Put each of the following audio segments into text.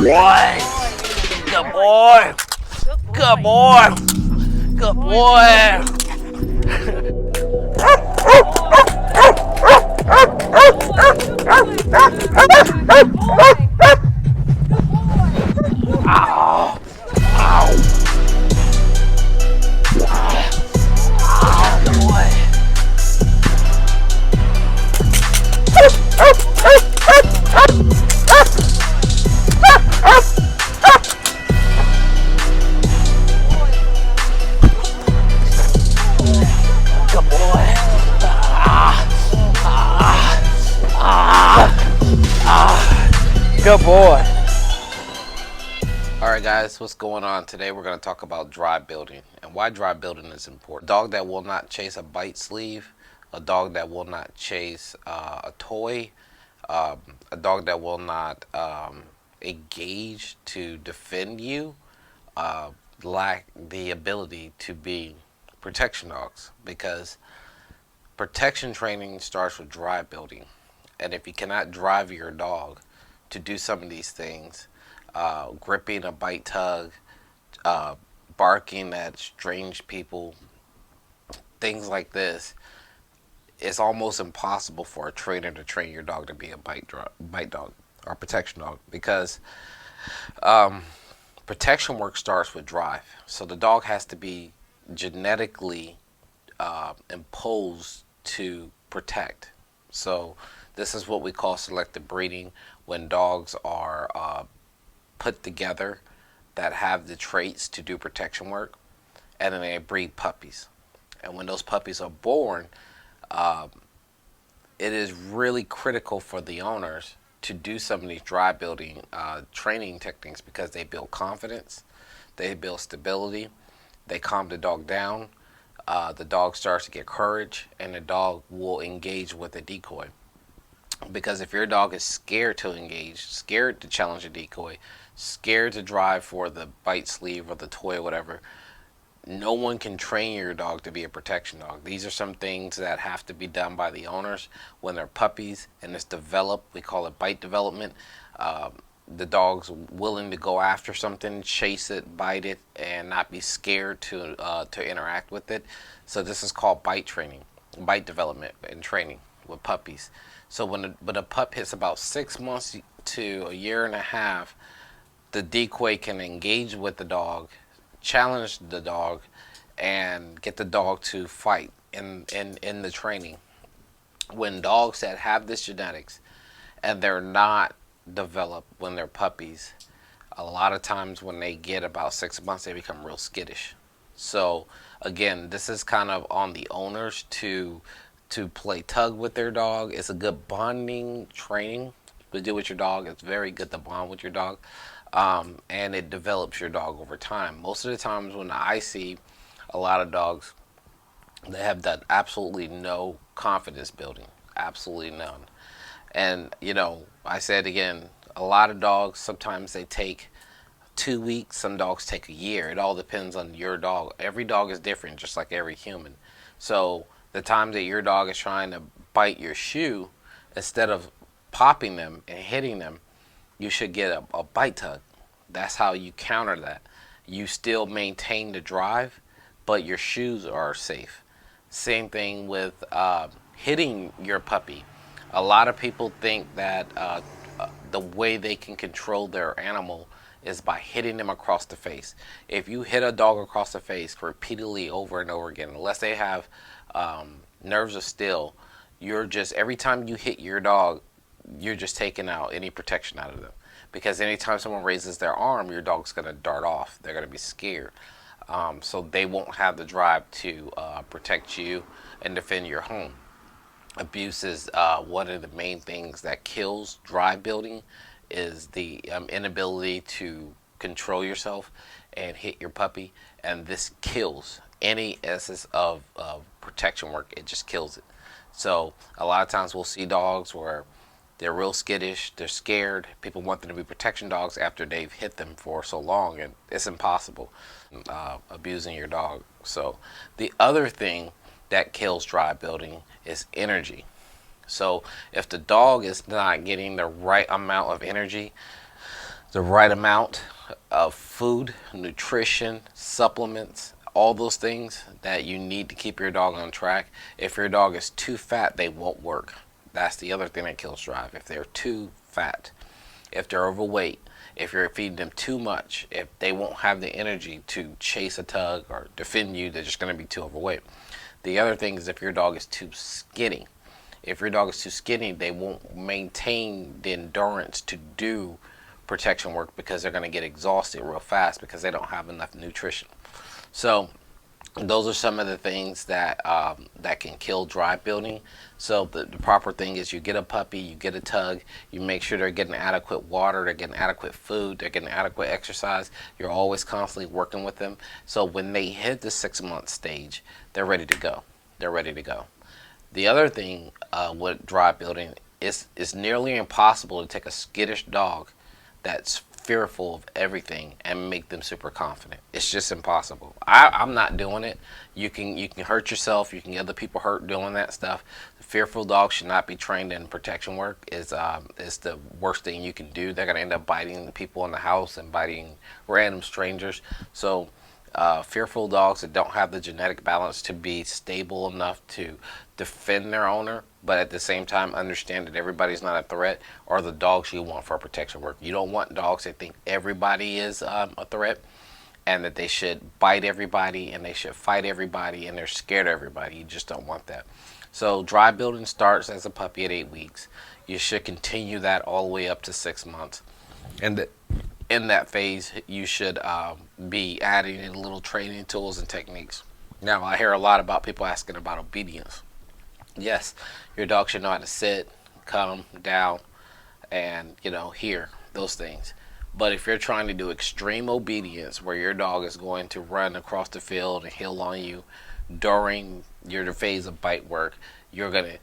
Boy. Good boy. Good boy. Good boy. Ow. Ow. Oh, boy. Good boy. Good boy. Alright guys, what's going on? Today we're going to talk about drive building and why drive building is important. A dog that will not chase a bite sleeve, a dog that will not chase a toy, a dog that will not engage to defend you, lack the ability to be protection dogs, because protection training starts with drive building. And if you cannot drive your dog to do some of these things, gripping a bite tug, barking at strange people, things like this, it's almost impossible for a trainer to train your dog to be a bite dog or protection dog, because protection work starts with drive. So the dog has to be genetically imposed to protect. So this is what we call selective breeding, when dogs are put together that have the traits to do protection work, and then they breed puppies. And when those puppies are born, it is really critical for the owners to do some of these drive building training techniques, because they build confidence, they build stability, they calm the dog down, the dog starts to get courage, and the dog will engage with the decoy. Because if your dog is scared to engage, scared to challenge a decoy, scared to drive for the bite sleeve or the toy or whatever, no one can train your dog to be a protection dog. These are some things that have to be done by the owners when they're puppies and it's developed. We call it bite development. The dog's willing to go after something, chase it, bite it, and not be scared to interact with it. So this is called bite training, bite development and training with puppies. So when a pup hits about 6 months to a year and a half, the decoy can engage with the dog, challenge the dog, and get the dog to fight in the training. When dogs that have this genetics and they're not developed when they're puppies, a lot of times when they get about 6 months, they become real skittish. So again, this is kind of on the owners to play tug with their dog. It's a good bonding training to do with your dog. It's very good to bond with your dog. And it develops your dog over time. Most of the times when I see a lot of dogs, they have done absolutely no confidence building, absolutely none. And I said again, a lot of dogs, sometimes they take 2 weeks, some dogs take a year. It all depends on your dog. Every dog is different, just like every human. So the time that your dog is trying to bite your shoe, instead of popping them and hitting them, you should get a bite tug. That's how you counter that. You still maintain the drive, but your shoes are safe. Same thing with hitting your puppy. A lot of people think that the way they can control their animal is by hitting them across the face. If you hit a dog across the face repeatedly over and over again, unless they have nerves of steel, you're just, every time you hit your dog, you're just taking out any protection out of them. Because anytime someone raises their arm, your dog's going to dart off. They're going to be scared. So they won't have the drive to protect you and defend your home. Abuse is one of the main things that kills drive building, is the inability to control yourself and hit your puppy. And this kills any essence of protection work. It just kills it. So a lot of times we'll see dogs where they're real skittish, they're scared. People want them to be protection dogs after they've hit them for so long, and it's impossible abusing your dog. So the other thing that kills drive building is energy. So if the dog is not getting the right amount of energy, the right amount of food, nutrition, supplements, all those things that you need to keep your dog on track, if your dog is too fat, they won't work. That's the other thing that kills drive. If they're too fat, if they're overweight, if you're feeding them too much, if they won't have the energy to chase a tug or defend you, they're just going to be too overweight. The other thing is if your dog is too skinny. If your dog is too skinny, they won't maintain the endurance to do protection work because they're going to get exhausted real fast because they don't have enough nutrition. So those are some of the things that that can kill drive building. So the proper thing is you get a puppy, you get a tug, you make sure they're getting adequate water, they're getting adequate food, they're getting adequate exercise. You're always constantly working with them. So when they hit the 6-month stage, they're ready to go. They're ready to go. The other thing with drive building is it's nearly impossible to take a skittish dog that's fearful of everything and make them super confident. It's just impossible. I'm not doing it. You can hurt yourself. You can get other people hurt doing that stuff. Fearful dogs should not be trained in protection work. Is the worst thing you can do. They're gonna end up biting the people in the house and biting random strangers. So fearful dogs that don't have the genetic balance to be stable enough to defend their owner, but at the same time understand that everybody's not a threat, are the dogs you want for protection work. You don't want dogs that think everybody is a threat and that they should bite everybody and they should fight everybody and they're scared of everybody. You just don't want that. So drive building starts as a puppy at 8 weeks. You should continue that all the way up to 6 months. And in that phase, you should be adding in little training tools and techniques. Now, I hear a lot about people asking about obedience. Yes, your dog should know how to sit, come down, and hear those things. But if you're trying to do extreme obedience, where your dog is going to run across the field and heel on you during your phase of bite work, you're gonna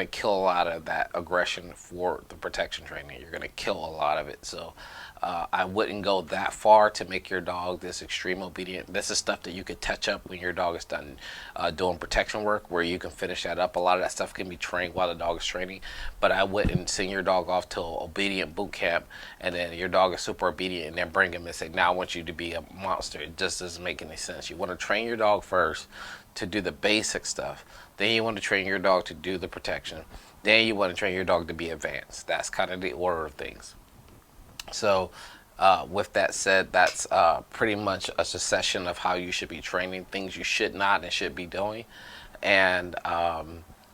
kill a lot of that aggression for the protection training. You're gonna kill a lot of it. So I wouldn't go that far to make your dog this extreme obedient. This is stuff that you could touch up when your dog is done doing protection work, where you can finish that up. A lot of that stuff can be trained while the dog is training, but I wouldn't send your dog off to obedient boot camp and then your dog is super obedient and then bring him and say, now I want you to be a monster. It just doesn't make any sense. You want to train your dog first to do the basic stuff. Then you want to train your dog to do the protection. Then you want to train your dog to be advanced. That's kind of the order of things. So with that said, that's pretty much a succession of how you should be training, things you should not and should be doing. And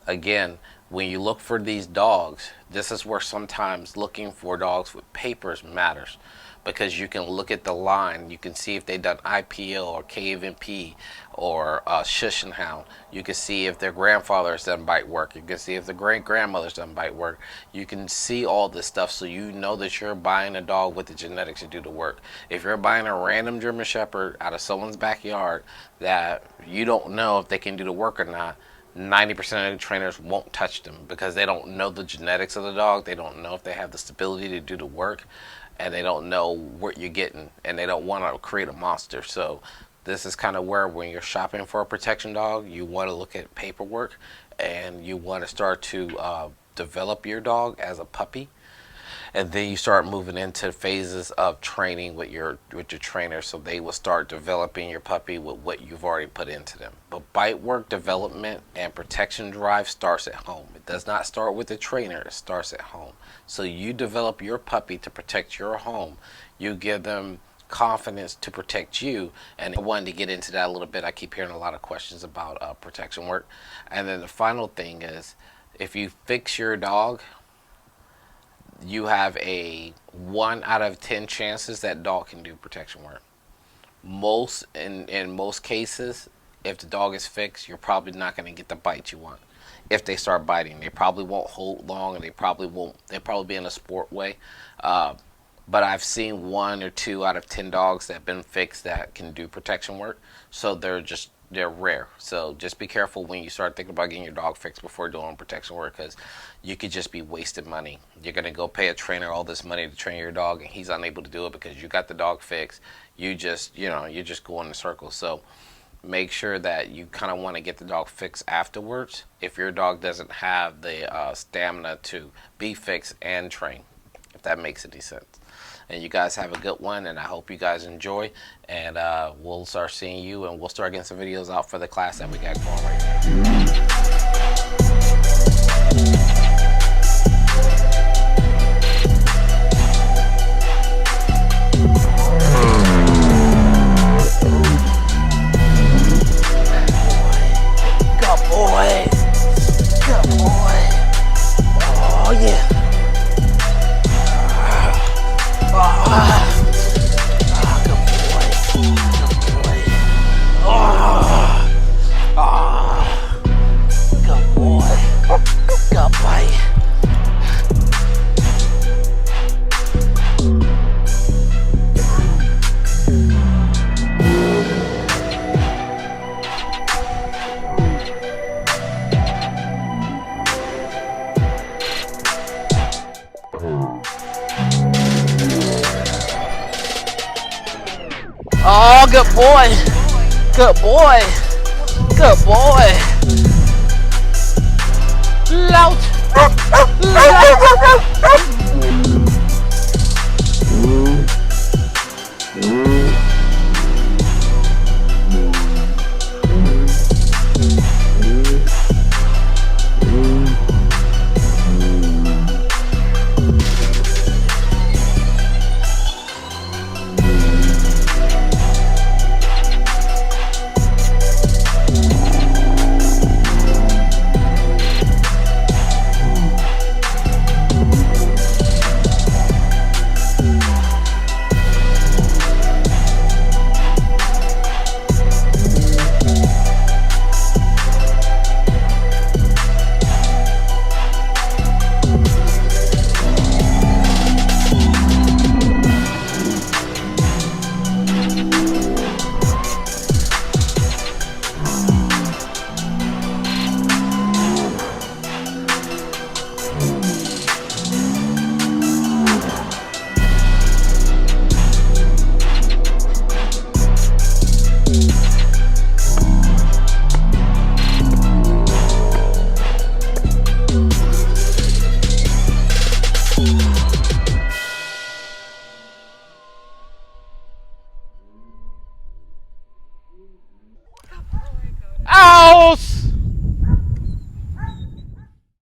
again, when you look for these dogs, this is where sometimes looking for dogs with papers matters, because you can look at the line, you can see if they've done IPL or KVMP or Shush and Hound. You can see if their grandfather has done bite work. You can see if the great-grandmother's done bite work. You can see all this stuff so you know that you're buying a dog with the genetics to do the work. If you're buying a random German Shepherd out of someone's backyard that you don't know if they can do the work or not, 90% of the trainers won't touch them because they don't know the genetics of the dog. They don't know if they have the stability to do the work, and they don't know what you're getting, and they don't want to create a monster. So this is kind of where, when you're shopping for a protection dog, you want to look at paperwork, and you want to start to develop your dog as a puppy. and then you start moving into phases of training with your trainer, so they will start developing your puppy with what you've already put into them. But bite work development and protection drive starts at home. It does not start with the trainer, it starts at home. So you develop your puppy to protect your home. You give them confidence to protect you. And I wanted to get into that a little bit. I keep hearing a lot of questions about protection work. And then the final thing is, if you fix your dog, you have a 1 out of 10 chances that dog can do protection work. In most cases, if the dog is fixed, you're probably not going to get the bite you want. If they start biting, they probably won't hold long, and they'll probably be in a sport way. But I've seen 1 or 2 out of 10 dogs that have been fixed that can do protection work. So they're rare. So just be careful when you start thinking about getting your dog fixed before doing protection work, because you could just be wasting money. You're going to go pay a trainer all this money to train your dog, and he's unable to do it because you got the dog fixed. You're just going in circles. So make sure that you kind of want to get the dog fixed afterwards if your dog doesn't have the stamina to be fixed and trained, if that makes any sense. And you guys have a good one, and I hope you guys enjoy. And we'll start seeing you, and we'll start getting some videos out for the class that we got going right now. Good boy. Good boy. Oh, yeah. Oh, good boy. Good boy. Good boy. Loud. Loud.